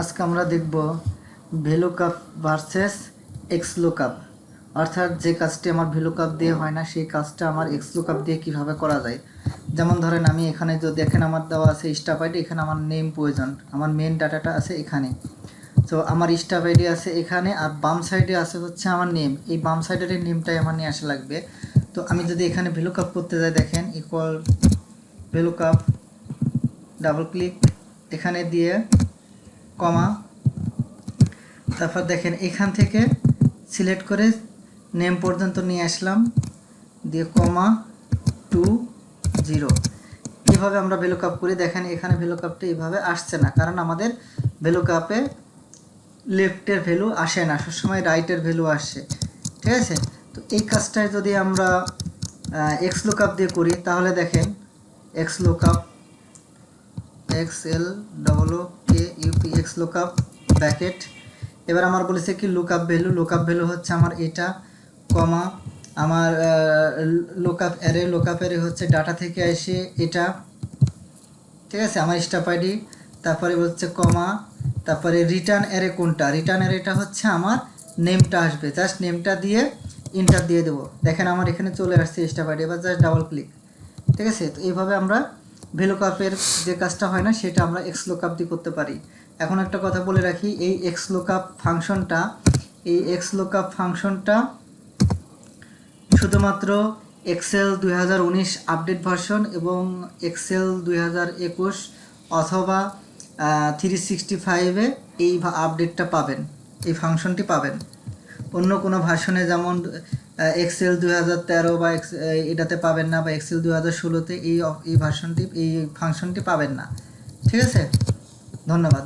আজকে আমরা দেখব ভেলুকাপ ভার্সেস এক্স লুকআপ, অর্থাৎ যে কাজটি আমার ভেলুকাপ দিয়ে হয় না সেই কাজটা আমার এক্স লুকআপ দিয়ে কিভাবে করা যায়। যেমন ধরেন আমি এখানে যদি দেখেন আমার দেওয়া আছে স্টাফ আইডি, এখানে আমার নেম প্রয়োজন, আমার মেন ডাটাটা আছে এখানে। তো আমার স্টাফ আইডি আছে এখানে আর বাম সাইডে আছে হচ্ছে আমার নেম, এই বাম সাইডের এই নেমটাই আমার নিয়ে আসা লাগবে। তো আমি যদি এখানে ভেলুকাপ করতে যাই, দেখেন ইকুয়াল ভেলুকাপ, ডাবল ক্লিক এখানে দিয়ে কমা, তারপর দেখেন এখান থেকে সিলেক্ট করে নেম পর্যন্ত নিয়ে আসলাম, দিয়ে কমা 20। এভাবে আমরা ভ্যালুকাপ করি। দেখেন এখানে ভ্যালুকাপটা এইভাবে আসছে না, কারণ আমাদের ভ্যালুকাপে লেফটের ভ্যালু আসে না, সবসময় রাইটের ভ্যালু আসে। ঠিক আছে, তো এই কাজটায় যদি আমরা এক্স লুকআপ দিয়ে করি তাহলে দেখেন x lookup, XLOOKUP, x lookup bracket. এবার আমার বলেছে কি লুকআপ ভ্যালু হচ্ছে আমার এটা, কমা আমার লুকআপ অ্যারে হচ্ছে ডাটা থেকে আসে এটা। ঠিক আছে, আমার স্টাফ আইডি, তারপরে হচ্ছে কমা, তারপরে রিটার্ন অ্যারে কোনটা, রিটার্ন অ্যারেটা হচ্ছে আমার নেমটা আসবে, জাস্ট নেমটা দিয়ে ইন্টার দিয়ে দেবো। দেখেন আমার এখানে চলে আসছে স্টাফ আইডি, এবার জাস্ট ডাবল ক্লিক। ঠিক আছে, তো এইভাবে আমরা ভেলুকাপের যে কাজটা হয় না সেটা আমরা এক্স লুকআপ দিয়ে করতে পারি। এখন একটা কথা বলে রাখি, এই এক্স লুকআপ ফাংশনটা শুধুমাত্র এক্সেল 2019 আপডেট ভার্সন এবং এক্সেল 2021 অথবা 365-এ এই আপডেটটা পাবেন, এই ফাংশনটি পাবেন। অন্য কোনো ভার্সনে যেমন এক্সেল 2013 বা এটাতে পাবেন না, বা এক্সেল 2016-তে এই ফাংশনটি পাবেন না। ঠিক আছে, ধন্যবাদ।